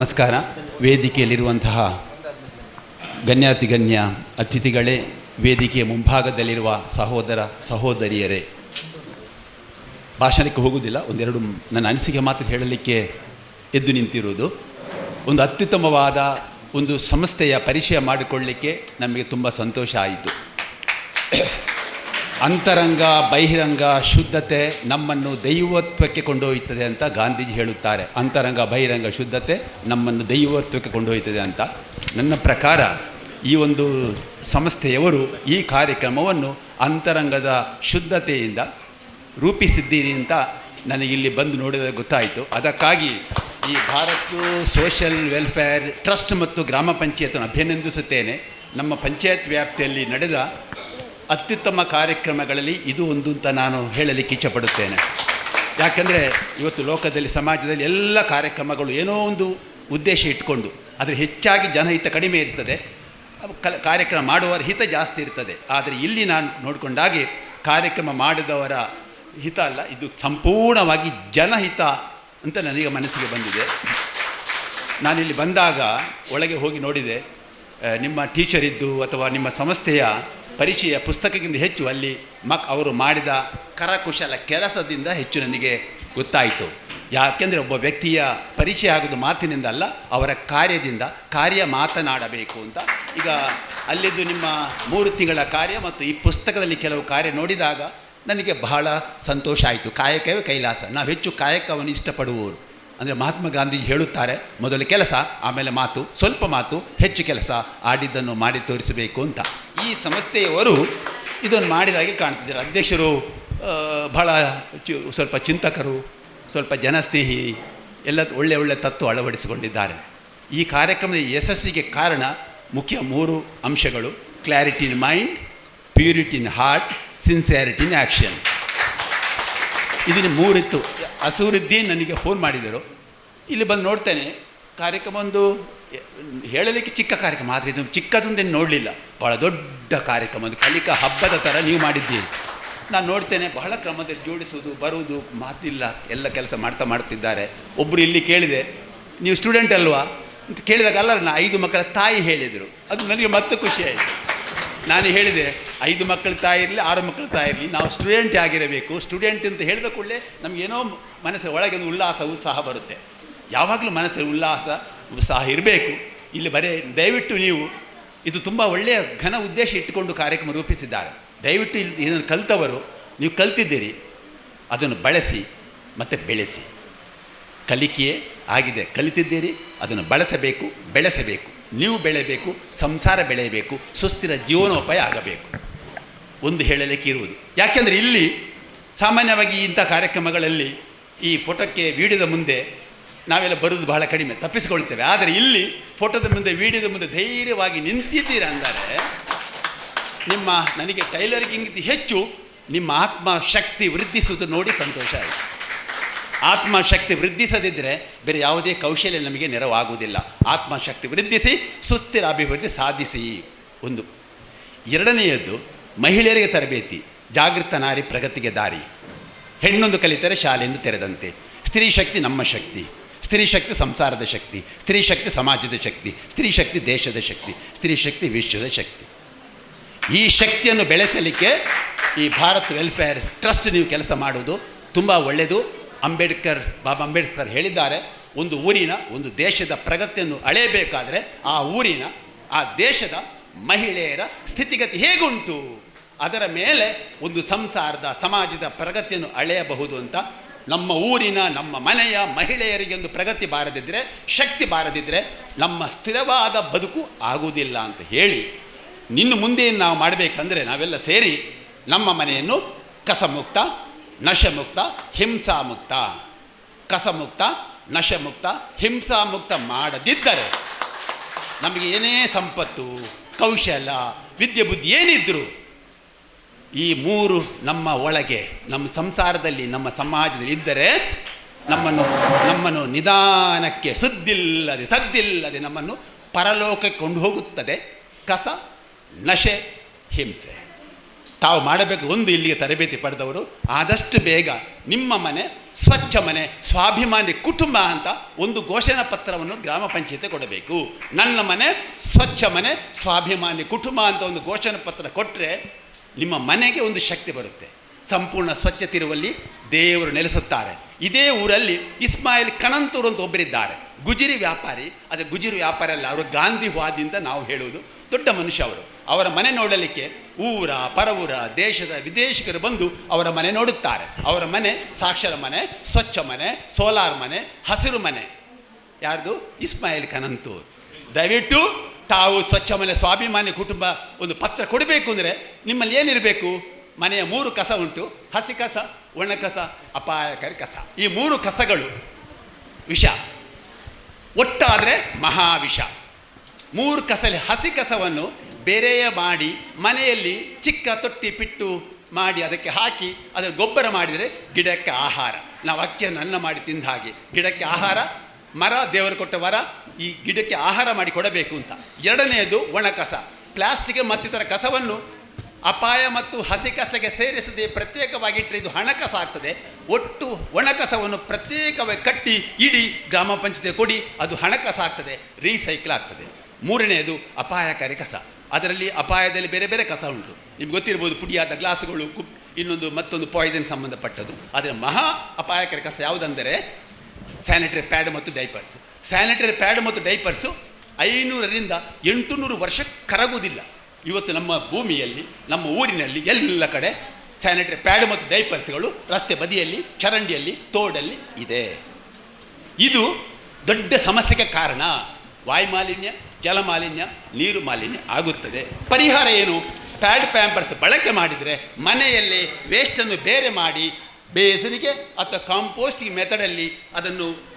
ನಮಸ್ಕಾರ. ವೇದಿಕೆಯಲ್ಲಿರುವಂತಹ ಗಣ್ಯಾತಿಗಣ್ಯ ಅತಿಥಿಗಳೇ, ವೇದಿಕೆಯ ಮುಂಭಾಗದಲ್ಲಿರುವ ಸಹೋದರ ಸಹೋದರಿಯರೇ, ಭಾಷಣಕ್ಕೆ ಹೋಗುವುದಿಲ್ಲ, ಒಂದೆರಡು ನನ್ನ ಅನಿಸಿಕೆ ಮಾತ್ರ ಹೇಳಲಿಕ್ಕೆ ಎದ್ದು ನಿಂತಿರುವುದು. ಒಂದು ಅತ್ಯುತ್ತಮವಾದ ಒಂದು ಸಂಸ್ಥೆಯ ಪರಿಚಯ ಮಾಡಿಕೊಳ್ಳಲಿಕ್ಕೆ ನಮಗೆ ತುಂಬ ಸಂತೋಷ ಆಯಿತು. ಅಂತರಂಗ ಬಹಿರಂಗ ಶುದ್ಧತೆ ನಮ್ಮನ್ನು ದೈವತ್ವಕ್ಕೆ ಕೊಂಡೊಯ್ಯುತ್ತದೆ ಅಂತ ಗಾಂಧೀಜಿ ಹೇಳುತ್ತಾರೆ. ಅಂತರಂಗ ಬಹಿರಂಗ ಶುದ್ಧತೆ ನಮ್ಮನ್ನು ದೈವತ್ವಕ್ಕೆ ಕೊಂಡೊಯ್ಯುತ್ತದೆ ಅಂತ. ನನ್ನ ಪ್ರಕಾರ ಈ ಒಂದು ಸಂಸ್ಥೆಯವರು ಈ ಕಾರ್ಯಕ್ರಮವನ್ನು ಅಂತರಂಗದ ಶುದ್ಧತೆಯಿಂದ ರೂಪಿಸಿದ್ದೀರಿ ಅಂತ ನನಗಿಲ್ಲಿ ಬಂದು ನೋಡಿದರೆ ಗೊತ್ತಾಯಿತು. ಅದಕ್ಕಾಗಿ ಈ ಭಾರತ್ ಸೋಷಿಯಲ್ ವೆಲ್ಫೇರ್ ಟ್ರಸ್ಟ್ ಮತ್ತು ಗ್ರಾಮ ಪಂಚಾಯತನ್ನು ಅಭಿನಂದಿಸುತ್ತೇನೆ. ನಮ್ಮ ಪಂಚಾಯತ್ ವ್ಯಾಪ್ತಿಯಲ್ಲಿ ನಡೆದ ಅತ್ಯುತ್ತಮ ಕಾರ್ಯಕ್ರಮಗಳಲ್ಲಿ ಇದು ಒಂದು ಅಂತ ನಾನು ಹೇಳಲಿಕ್ಕೆ ಇಚ್ಛಪಡುತ್ತೇನೆ. ಯಾಕೆಂದರೆ ಇವತ್ತು ಲೋಕದಲ್ಲಿ ಸಮಾಜದಲ್ಲಿ ಎಲ್ಲ ಕಾರ್ಯಕ್ರಮಗಳು ಏನೋ ಒಂದು ಉದ್ದೇಶ ಇಟ್ಕೊಂಡು, ಆದರೆ ಹೆಚ್ಚಾಗಿ ಜನಹಿತ ಕಡಿಮೆ ಇರ್ತದೆ, ಕಾರ್ಯಕ್ರಮ ಮಾಡುವವರ ಹಿತ ಜಾಸ್ತಿ ಇರ್ತದೆ. ಆದರೆ ಇಲ್ಲಿ ನಾನು ನೋಡಿಕೊಂಡಾಗೆ ಕಾರ್ಯಕ್ರಮ ಮಾಡಿದವರ ಹಿತ ಅಲ್ಲ, ಇದು ಸಂಪೂರ್ಣವಾಗಿ ಜನಹಿತ ಅಂತ ನನಗೆ ಮನಸ್ಸಿಗೆ ಬಂದಿದೆ. ನಾನಿಲ್ಲಿ ಬಂದಾಗ ಒಳಗೆ ಹೋಗಿ ನೋಡಿದೆ, ನಿಮ್ಮ ಟೀಚರ್ ಇದ್ದು ಅಥವಾ ನಿಮ್ಮ ಸಂಸ್ಥೆಯ ಪರಿಚಯ ಪುಸ್ತಕಕ್ಕಿಂತ ಹೆಚ್ಚು ಅಲ್ಲಿ ಅವರು ಮಾಡಿದ ಕರಕುಶಲ ಕೆಲಸದಿಂದ ಹೆಚ್ಚು ನನಗೆ ಗೊತ್ತಾಯಿತು. ಯಾಕೆಂದರೆ ಒಬ್ಬ ವ್ಯಕ್ತಿಯ ಪರಿಚಯ ಆಗೋದು ಮಾತಿನಿಂದ ಅಲ್ಲ, ಅವರ ಕಾರ್ಯದಿಂದ. ಕಾರ್ಯ ಮಾತನಾಡಬೇಕು ಅಂತ. ಈಗ ಅಲ್ಲಿದ್ದು ನಿಮ್ಮ 3 ತಿಂಗಳ ಕಾರ್ಯ ಮತ್ತು ಈ ಪುಸ್ತಕದಲ್ಲಿ ಕೆಲವು ಕಾರ್ಯ ನೋಡಿದಾಗ ನನಗೆ ಬಹಳ ಸಂತೋಷ ಆಯಿತು. ಕಾಯಕವೇ ಕೈಲಾಸ. ನಾವು ಹೆಚ್ಚು ಕಾಯಕವನ್ನು ಇಷ್ಟಪಡುವವರು. ಅಂದರೆ ಮಹಾತ್ಮ ಗಾಂಧಿ ಹೇಳುತ್ತಾರೆ, ಮೊದಲು ಕೆಲಸ, ಆಮೇಲೆ ಮಾತು, ಸ್ವಲ್ಪ ಮಾತು, ಹೆಚ್ಚು ಕೆಲಸ, ಆಡಿದ್ದನ್ನು ಮಾಡಿ ತೋರಿಸಬೇಕು ಅಂತ. ಈ ಸಂಸ್ಥೆಯವರು ಇದನ್ನು ಮಾಡಿದಾಗೆ ಕಾಣ್ತಿದ್ದಾರೆ. ಅಧ್ಯಕ್ಷರು ಬಹಳ ಸ್ವಲ್ಪ ಚಿಂತಕರು, ಸ್ವಲ್ಪ ಜನಸ್ನೇಹಿ, ಎಲ್ಲ ಒಳ್ಳೆ ತತ್ವ ಅಳವಡಿಸಿಕೊಂಡಿದ್ದಾರೆ. ಈ ಕಾರ್ಯಕ್ರಮದ ಯಶಸ್ಸಿಗೆ ಕಾರಣ ಮುಖ್ಯ 3 ಅಂಶಗಳು: clarity in mind, purity in heart, sincerity in action. ಇದನ್ನು 3 ಇತ್ತು. ಅಸೂರುದ್ದೀನ್ ನನಗೆ ಫೋನ್ ಮಾಡಿದರು. ಇಲ್ಲಿ ಬಂದು ನೋಡ್ತೇನೆ, ಕಾರ್ಯಕ್ರಮ ಒಂದು ಹೇಳಲಿಕ್ಕೆ ಚಿಕ್ಕ ಕಾರ್ಯಕ್ರಮ, ಆದರೆ ಇದು ಚಿಕ್ಕದೊಂದೇನು ನೋಡಲಿಲ್ಲ, ಭಾಳ ದೊಡ್ಡ ಕಾರ್ಯಕ್ರಮ, ಒಂದು ಕಲಿಕಾ ಹಬ್ಬದ ಥರ ನೀವು ಮಾಡಿದ್ದೀರಿ. ನಾನು ನೋಡ್ತೇನೆ, ಬಹಳ ಕ್ರಮದಲ್ಲಿ ಜೋಡಿಸುವುದು ಬರುವುದು ಮಾತಿಲ್ಲ, ಎಲ್ಲ ಕೆಲಸ ಮಾಡ್ತಿದ್ದಾರೆ. ಒಬ್ಬರು ಇಲ್ಲಿ ಕೇಳಿದೆ, ನೀವು ಸ್ಟೂಡೆಂಟ್ ಅಲ್ವಾ ಅಂತ ಕೇಳಿದಾಗ, ಅಲ್ಲ ನಾನು 5 ಮಕ್ಕಳ ತಾಯಿ ಹೇಳಿದರು. ಅದು ನನಗೆ ಮತ್ತೆ ಖುಷಿ ಆಯಿತು. ನಾನು ಹೇಳಿದೆ, 5 ಮಕ್ಕಳ ತಾಯಿ ಇರಲಿ, 6 ಮಕ್ಕಳ ತಾಯಿ ಇರಲಿ, ನಾವು ಸ್ಟೂಡೆಂಟ್ ಆಗಿರಬೇಕು. ಸ್ಟೂಡೆಂಟ್ ಅಂತ ಹೇಳಿದ ಕೂಡಲೇ ನಮಗೇನೋ ಮನಸ್ಸು ಒಳಗೆ ಒಂದು ಉಲ್ಲಾಸ ಉತ್ಸಾಹ ಬರುತ್ತೆ. ಯಾವಾಗಲೂ ಮನಸ್ಸಲ್ಲಿ ಉಲ್ಲಾಸ ಉತ್ಸಾಹ ಇರಬೇಕು. ಇಲ್ಲಿ ದಯವಿಟ್ಟು ನೀವು ಇದು ತುಂಬ ಒಳ್ಳೆಯ ಘನ ಉದ್ದೇಶ ಇಟ್ಟುಕೊಂಡು ಕಾರ್ಯಕ್ರಮ ರೂಪಿಸಿದ್ದಾರೆ. ದಯವಿಟ್ಟು ಇದನ್ನು ಕಲಿತವರು, ನೀವು ಕಲ್ತಿದ್ದೀರಿ, ಅದನ್ನು ಬಳಸಿ ಮತ್ತು ಬೆಳೆಸಿ. ಕಲಿಕೆಯೇ ಆಗಿದೆ, ಕಲಿತಿದ್ದೀರಿ, ಅದನ್ನು ಬಳಸಬೇಕು, ಬೆಳೆಸಬೇಕು. ನೀವು ಬೆಳೆಯಬೇಕು, ಸಂಸಾರ ಬೆಳೆಯಬೇಕು, ಸುಸ್ಥಿರ ಜೀವನೋಪಾಯ ಆಗಬೇಕು. ಒಂದು ಹೇಳಲಿಕ್ಕೆ ಇರುವುದು. ಯಾಕೆಂದರೆ ಇಲ್ಲಿ ಸಾಮಾನ್ಯವಾಗಿ ಇಂಥ ಕಾರ್ಯಕ್ರಮಗಳಲ್ಲಿ ಈ ಫೋಟೋಕ್ಕೆ ವಿಡಿಯೋದ ಮುಂದೆ ನಾವೆಲ್ಲ ಬರೋದು ಬಹಳ ಕಡಿಮೆ, ತಪ್ಪಿಸಿಕೊಳ್ತೇವೆ. ಆದರೆ ಇಲ್ಲಿ ಫೋಟೋದ ಮುಂದೆ, ವಿಡಿಯೋದ ಮುಂದೆ ಧೈರ್ಯವಾಗಿ ನಿಂತಿದ್ದೀರ ಅಂದರೆ ನನಗೆ ಟೈಲರಿಂಗಿಂತ ಹೆಚ್ಚು ನಿಮ್ಮ ಆತ್ಮಶಕ್ತಿ ವೃದ್ಧಿಸುವುದು ನೋಡಿ ಸಂತೋಷ ಆಯಿತು. ಆತ್ಮಶಕ್ತಿ ವೃದ್ಧಿಸದಿದ್ದರೆ ಬೇರೆ ಯಾವುದೇ ಕೌಶಲ್ಯ ನಮಗೆ ನೆರವಾಗುವುದಿಲ್ಲ. ಆತ್ಮಶಕ್ತಿ ವೃದ್ಧಿಸಿ ಸುಸ್ಥಿರ ಅಭಿವೃದ್ಧಿ ಸಾಧಿಸಿ. ಒಂದು. ಎರಡನೆಯದ್ದು, ಮಹಿಳೆಯರಿಗೆ ತರಬೇತಿ. ಜಾಗೃತ ನಾರಿ ಪ್ರಗತಿಗೆ ದಾರಿ. ಹೆಣ್ಣೊಂದು ಕಲಿತರೆ ಶಾಲೆಯಿಂದ ತೆರೆದಂತೆ. ಸ್ತ್ರೀ ಶಕ್ತಿ ನಮ್ಮ ಶಕ್ತಿ. ಸ್ತ್ರೀ ಶಕ್ತಿ ಸಂಸಾರದ ಶಕ್ತಿ. ಸ್ತ್ರೀ ಶಕ್ತಿ ಸಮಾಜದ ಶಕ್ತಿ. ಸ್ತ್ರೀ ಶಕ್ತಿ ದೇಶದ ಶಕ್ತಿ. ಸ್ತ್ರೀ ಶಕ್ತಿ ವಿಶ್ವದ ಶಕ್ತಿ. ಈ ಶಕ್ತಿಯನ್ನು ಬೆಳೆಸಲಿಕ್ಕೆ ಈ ಭಾರತ್ ವೆಲ್ಫೇರ್ ಟ್ರಸ್ಟ್ ನೀವು ಕೆಲಸ ಮಾಡುವುದು ತುಂಬ ಒಳ್ಳೆಯದು. ಬಾಬಾ ಅಂಬೇಡ್ಕರ್ ಹೇಳಿದ್ದಾರೆ, ಒಂದು ಊರಿನ, ಒಂದು ದೇಶದ ಪ್ರಗತಿಯನ್ನು ಅಳೆಯಬೇಕಾದರೆ ಆ ಊರಿನ, ಆ ದೇಶದ ಮಹಿಳೆಯರ ಸ್ಥಿತಿಗತಿ ಹೇಗುಂಟು, ಅದರ ಮೇಲೆ ಒಂದು ಸಂಸಾರದ ಸಮಾಜದ ಪ್ರಗತಿಯನ್ನು ಅಳೆಯಬಹುದು ಅಂತ. ನಮ್ಮ ಊರಿನ, ನಮ್ಮ ಮನೆಯ ಮಹಿಳೆಯರಿಗೆ ಒಂದು ಪ್ರಗತಿ ಬಾರದಿದ್ದರೆ, ಶಕ್ತಿ ಬಾರದಿದ್ದರೆ ನಮ್ಮ ಸ್ಥಿರವಾದ ಬದುಕು ಆಗುವುದಿಲ್ಲ ಅಂತ ಹೇಳಿ, ನಿನ್ನ ಮುಂದೆ ನಾವು ಮಾಡಬೇಕಂದ್ರೆ ನಾವೆಲ್ಲ ಸೇರಿ ನಮ್ಮ ಮನೆಯನ್ನು ಕಸಮುಕ್ತ, ನಶಮುಕ್ತ, ಹಿಂಸಾಮುಕ್ತ, ಕಸಮುಕ್ತ, ನಶಮುಕ್ತ, ಹಿಂಸಾಮುಕ್ತ ಮಾಡದಿದ್ದರೆ ನಮಗೆ ಏನೇ ಸಂಪತ್ತು, ಕೌಶಲ, ವಿದ್ಯೆ ಬುದ್ಧಿ ಏನಿದ್ದರೂ ಈ 3 ನಮ್ಮ ಒಳಗೆ, ನಮ್ಮ ಸಂಸಾರದಲ್ಲಿ, ನಮ್ಮ ಸಮಾಜದಲ್ಲಿ ಇದ್ದರೆ ನಮ್ಮನ್ನು ನಿಧಾನಕ್ಕೆ ಸದ್ದಿಲ್ಲದೆ ನಮ್ಮನ್ನು ಪರಲೋಕಕ್ಕೆ ಕೊಂಡು ಹೋಗುತ್ತದೆ. ಕಸ, ನಶೆ, ಹಿಂಸೆ. ತಾವು ಮಾಡಬೇಕು. ಒಂದು ಇಲ್ಲಿಗೆ ತರಬೇತಿ ಪಡೆದವರು ಆದಷ್ಟು ಬೇಗ ನಿಮ್ಮ ಮನೆ ಸ್ವಚ್ಛ ಮನೆ, ಸ್ವಾಭಿಮಾನಿ ಕುಟುಂಬ ಅಂತ ಒಂದು ಘೋಷಣಾ ಪತ್ರವನ್ನು ಗ್ರಾಮ ಪಂಚಾಯತಿ ಕೊಡಬೇಕು. ನನ್ನ ಮನೆ ಸ್ವಚ್ಛ ಮನೆ, ಸ್ವಾಭಿಮಾನಿ ಕುಟುಂಬ ಅಂತ ಒಂದು ಘೋಷಣಾ ಪತ್ರ ಕೊಟ್ಟರೆ ನಿಮ್ಮ ಮನೆಗೆ ಒಂದು ಶಕ್ತಿ ಬರುತ್ತೆ. ಸಂಪೂರ್ಣ ಸ್ವಚ್ಛತೆ ಇರುವಲ್ಲಿ ದೇವರು ನೆಲೆಸುತ್ತಾರೆ. ಇದೇ ಊರಲ್ಲಿ ಇಸ್ಮಾಯಿಲ್ ಕಣಂತೂರು ಅಂತ ಒಬ್ಬರಿದ್ದಾರೆ, ಗುಜಿರಿ ವ್ಯಾಪಾರಿ. ಆದರೆ ಗುಜಿರಿ ವ್ಯಾಪಾರ ಅಲ್ಲ, ಅವರು ಗಾಂಧಿವಾದಿಂದ ನಾವು ಹೇಳುವುದು. ದೊಡ್ಡ ಮನುಷ್ಯ ಅವರು. ಅವರ ಮನೆ ನೋಡಲಿಕ್ಕೆ ಊರ ಪರವೂರ ದೇಶದ ವಿದೇಶಿಗರು ಬಂದು ಅವರ ಮನೆ ನೋಡುತ್ತಾರೆ. ಅವರ ಮನೆ ಸಾಕ್ಷರ ಮನೆ, ಸ್ವಚ್ಛ ಮನೆ, ಸೋಲಾರ್ ಮನೆ, ಹಸಿರು ಮನೆ. ಯಾರ್ದು? ಇಸ್ಮಾಯಿಲ್ ಕಣಂತೂರು. ದಯವಿಟ್ಟು ತಾವು ಸ್ವಚ್ಛ ಮನೆ, ಸ್ವಾಭಿಮಾನಿ ಕುಟುಂಬ ಒಂದು ಪತ್ರ ಕೊಡಬೇಕು ಅಂದರೆ ನಿಮ್ಮಲ್ಲಿ ಏನಿರಬೇಕು? ಮನೆಯ 3 ಕಸ ಉಂಟು: ಹಸಿ ಕಸ, ಒಣ ಕಸ, ಅಪಾಯಕಾರಿ ಕಸ. ಈ 3 ಕಸಗಳು ವಿಷ, ಒಟ್ಟಾದರೆ ಮಹಾವಿಷ. 3 ಕಸಲಿ ಹಸಿ ಕಸವನ್ನು ಬೇರೆಯೇ ಮಾಡಿ ಮನೆಯಲ್ಲಿ ಚಿಕ್ಕ ತೊಟ್ಟಿ ಪಿಟ್ಟು ಮಾಡಿ ಅದಕ್ಕೆ ಹಾಕಿ ಅದರ ಗೊಬ್ಬರ ಮಾಡಿದರೆ ಗಿಡಕ್ಕೆ ಆಹಾರ. ನಾವು ಅಕ್ಕಿಯನ್ನು ಅನ್ನ ಮಾಡಿ ತಿಂದ ಹಾಗೆ ಗಿಡಕ್ಕೆ ಆಹಾರ. ಮರ ದೇವರು ಕೊಟ್ಟ ವರ, ಈ ಗಿಡಕ್ಕೆ ಆಹಾರ ಮಾಡಿ ಕೊಡಬೇಕು ಅಂತ. ಎರಡನೆಯದು ಒಣ ಕಸ. ಪ್ಲಾಸ್ಟಿಕ್ ಮತ್ತಿತರ ಕಸವನ್ನು ಅಪಾಯ ಮತ್ತು ಹಸಿ ಕಸಗೆ ಸೇರಿಸದೆ ಪ್ರತ್ಯೇಕವಾಗಿಟ್ಟರೆ ಇದು ಹಣ ಕಸ ಆಗ್ತದೆ. ಒಟ್ಟು ಒಣ ಕಸವನ್ನು ಪ್ರತ್ಯೇಕವಾಗಿ ಕಟ್ಟಿ ಇಡೀ ಗ್ರಾಮ ಪಂಚಾಯತಿ ಕೊಡಿ, ಅದು ಹಣ ಕಸ ಆಗ್ತದೆ, ರೀಸೈಕಲ್ ಆಗ್ತದೆ. ಮೂರನೆಯದು ಅಪಾಯಕಾರಿ ಕಸ. ಅದರಲ್ಲಿ ಅಪಾಯದಲ್ಲಿ ಬೇರೆ ಬೇರೆ ಕಸ ಉಂಟು. ನಿಮ್ಗೆ ಗೊತ್ತಿರ್ಬೋದು, ಪುಡಿಯಾದ ಗ್ಲಾಸುಗಳು, ಮತ್ತೊಂದು ಪಾಯ್ಸನ್ ಸಂಬಂಧಪಟ್ಟದ್ದು. ಆದರೆ ಮಹಾ ಅಪಾಯಕಾರಿ ಕಸ ಯಾವುದಂದರೆ ಸ್ಯಾನಿಟರಿ ಪ್ಯಾಡ್ ಮತ್ತು ಡೈಪರ್ಸ್. ಸ್ಯಾನಿಟರಿ ಪ್ಯಾಡ್ ಮತ್ತು ಡೈಪರ್ಸು 500ರಿಂದ 800 ವರ್ಷ ಕರಗುವುದಿಲ್ಲ. ಇವತ್ತು ನಮ್ಮ ಭೂಮಿಯಲ್ಲಿ, ನಮ್ಮ ಊರಿನಲ್ಲಿ ಎಲ್ಲ ಕಡೆ ಸ್ಯಾನಿಟರಿ ಪ್ಯಾಡ್ ಮತ್ತು ಡೈಪರ್ಸ್ಗಳು ರಸ್ತೆ ಬದಿಯಲ್ಲಿ, ಚರಂಡಿಯಲ್ಲಿ, ತೋಡಲ್ಲಿ ಇದೆ. ಇದು ದೊಡ್ಡ ಸಮಸ್ಯೆಗೆ ಕಾರಣ. ವಾಯುಮಾಲಿನ್ಯ, ಜಲಮಾಲಿನ್ಯ, ನೀರು ಮಾಲಿನ್ಯ ಆಗುತ್ತದೆ. ಪರಿಹಾರ ಏನು? ಪ್ಯಾಡ್ ಪ್ಯಾಂಪರ್ಸ್ ಬಳಕೆ ಮಾಡಿದರೆ ಮನೆಯಲ್ಲಿ ವೇಸ್ಟನ್ನು ಬೇರೆ ಮಾಡಿ ಬೇಸರಿಗೆ ಅಥವಾ ಕಾಂಪೋಸ್ಟಿಂಗ್ ಮೆಥಡಲ್ಲಿ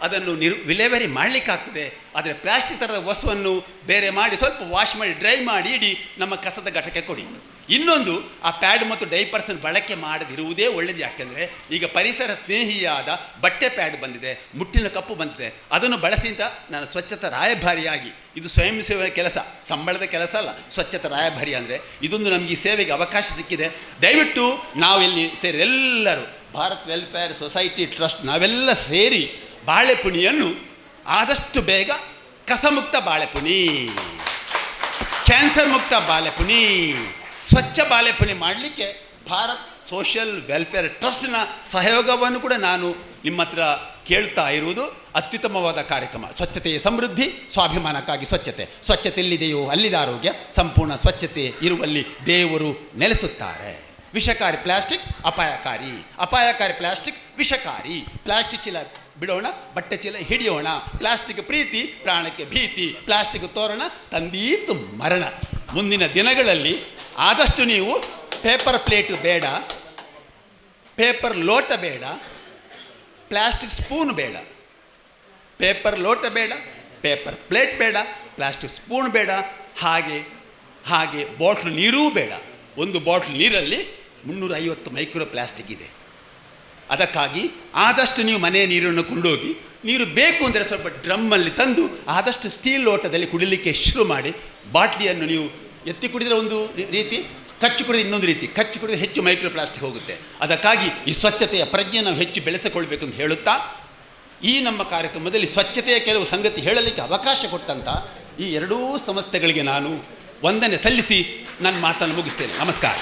ಅದನ್ನು ವಿಲೇವಾರಿ ಮಾಡಲಿಕ್ಕಾಗ್ತದೆ. ಆದರೆ ಪ್ಲಾಸ್ಟಿಕ್ ಥರದ ವಸ್ತುವನ್ನು ಬೇರೆ ಮಾಡಿ ಸ್ವಲ್ಪ ವಾಶ್ ಮಾಡಿ ಡ್ರೈ ಮಾಡಿ ಇಡಿ ನಮ್ಮ ಕಸದ ಘಟಕ್ಕೆ ಕೊಡಿ. ಇನ್ನೊಂದು, ಆ ಪ್ಯಾಡ್ ಮತ್ತು ಡೈಪರ್ಸನ್ನು ಬಳಕೆ ಮಾಡದಿರುವುದೇ ಒಳ್ಳೆಯದು. ಯಾಕೆಂದರೆ ಈಗ ಪರಿಸರ ಸ್ನೇಹಿಯಾದ ಬಟ್ಟೆ ಪ್ಯಾಡ್ ಬಂದಿದೆ, ಮುಟ್ಟಿನ ಕಪ್ಪು ಬಂದಿದೆ. ಅದನ್ನು ಬಳಸಿ ಅಂತ ನಾನು ಸ್ವಚ್ಛತಾ ರಾಯಭಾರಿಯಾಗಿ, ಇದು ಸ್ವಯಂ ಸೇವೆ ಕೆಲಸ, ಸಂಬಳದ ಕೆಲಸ ಅಲ್ಲ. ಸ್ವಚ್ಛತಾ ರಾಯಭಾರಿ ಅಂದರೆ ಇದೊಂದು ನಮಗೆ ಈ ಸೇವೆಗೆ ಅವಕಾಶ ಸಿಕ್ಕಿದೆ. ದಯವಿಟ್ಟು ನಾವು ಇಲ್ಲಿ ಸೇರಿ ಎಲ್ಲರೂ, ಭಾರತ್ ವೆಲ್ಫೇರ್ ಸೊಸೈಟಿ ಟ್ರಸ್ಟ್, ನಾವೆಲ್ಲ ಸೇರಿ ಬಾಳೆಪುಣಿಯನ್ನು ಆದಷ್ಟು ಬೇಗ ಕಸಮುಕ್ತ ಬಾಳೆಪುಣಿ, ಕ್ಯಾನ್ಸರ್ ಮುಕ್ತ ಬಾಳೆಪುಣಿ, ಸ್ವಚ್ಛ ಬಾಳೆಪುಣಿ ಮಾಡಲಿಕ್ಕೆ ಭಾರತ್ ಸೋಷಿಯಲ್ ವೆಲ್ಫೇರ್ ಟ್ರಸ್ಟ್ನ ಸಹಯೋಗವನ್ನು ಕೂಡ ನಾನು ನಿಮ್ಮ ಹತ್ರ ಕೇಳ್ತಾ ಇರುವುದು. ಅತ್ಯುತ್ತಮವಾದ ಕಾರ್ಯಕ್ರಮ. ಸ್ವಚ್ಛತೆಯ ಸಮೃದ್ಧಿ, ಸ್ವಾಭಿಮಾನಕ್ಕಾಗಿ ಸ್ವಚ್ಛತೆ. ಸ್ವಚ್ಛತೆ ಎಲ್ಲಿದೆಯೋ ಅಲ್ಲಿದೆ ಆರೋಗ್ಯ. ಸಂಪೂರ್ಣ ಸ್ವಚ್ಛತೆ ಇರುವಲ್ಲಿ ದೇವರು ನೆಲೆಸುತ್ತಾರೆ. ವಿಷಕಾರಿ ಪ್ಲಾಸ್ಟಿಕ್ ಅಪಾಯಕಾರಿ, ಅಪಾಯಕಾರಿ ಪ್ಲಾಸ್ಟಿಕ್ ವಿಷಕಾರಿ. ಪ್ಲಾಸ್ಟಿಕ್ ಚೀಲ ಬಿಡೋಣ, ಬಟ್ಟೆ ಚೀಲ ಹಿಡಿಯೋಣ. ಪ್ಲಾಸ್ಟಿಕ್ ಪ್ರೀತಿ, ಪ್ರಾಣಕ್ಕೆ ಭೀತಿ. ಪ್ಲಾಸ್ಟಿಕ್ ತೋರಣ, ತಂದೀತು ಮರಣ. ಮುಂದಿನ ದಿನಗಳಲ್ಲಿ ಆದಷ್ಟು ನೀವು ಪೇಪರ್ ಪ್ಲೇಟು ಬೇಡ, ಪೇಪರ್ ಲೋಟ ಬೇಡ, ಪ್ಲಾಸ್ಟಿಕ್ ಸ್ಪೂನ್ ಬೇಡ. ಪೇಪರ್ ಲೋಟ ಬೇಡ, ಪೇಪರ್ ಪ್ಲೇಟ್ ಬೇಡ, ಪ್ಲಾಸ್ಟಿಕ್ ಸ್ಪೂನ್ ಬೇಡ, ಹಾಗೆ ಬಾಟ್ಲು ನೀರೂ ಬೇಡ. ಒಂದು ಬಾಟ್ಲ್ ನೀರಲ್ಲಿ 350 ಮೈಕ್ರೋ ಪ್ಲಾಸ್ಟಿಕ್ ಇದೆ. ಅದಕ್ಕಾಗಿ ಆದಷ್ಟು ನೀವು ಮನೆ ನೀರನ್ನು ಕೊಂಡೋಗಿ, ನೀರು ಬೇಕು ಅಂದರೆ ಸ್ವಲ್ಪ ಡ್ರಮ್ಮಲ್ಲಿ ತಂದು ಆದಷ್ಟು ಸ್ಟೀಲ್ ಲೋಟದಲ್ಲಿ ಕುಡಿಲಿಕ್ಕೆ ಶುರು ಮಾಡಿ. ಬಾಟ್ಲಿಯನ್ನು ನೀವು ಎತ್ತಿ ಕುಡಿದರೆ ಒಂದು ರೀತಿ, ಕಚ್ಚಿ ಕುಡಿದ್ರೆ ಇನ್ನೊಂದು ರೀತಿ. ಕಚ್ಚಿ ಕುಡಿದ್ರೆ ಹೆಚ್ಚು ಮೈಕ್ರೋ ಪ್ಲಾಸ್ಟಿಕ್ ಹೋಗುತ್ತೆ. ಅದಕ್ಕಾಗಿ ಈ ಸ್ವಚ್ಛತೆಯ ಪ್ರಜ್ಞೆ ನಾವು ಹೆಚ್ಚು ಬೆಳೆಸಿಕೊಳ್ಬೇಕು ಅಂತ ಹೇಳುತ್ತಾ, ಈ ನಮ್ಮ ಕಾರ್ಯಕ್ರಮದಲ್ಲಿ ಸ್ವಚ್ಛತೆಯ ಕೆಲವು ಸಂಗತಿ ಹೇಳಲಿಕ್ಕೆ ಅವಕಾಶ ಕೊಟ್ಟಂಥ ಈ ಎರಡೂ ಸಂಸ್ಥೆಗಳಿಗೆ ನಾನು ವಂದನೆ ಸಲ್ಲಿಸಿ ನನ್ನ ಮಾತನ್ನು ಮುಗಿಸ್ತೇನೆ. ನಮಸ್ಕಾರ.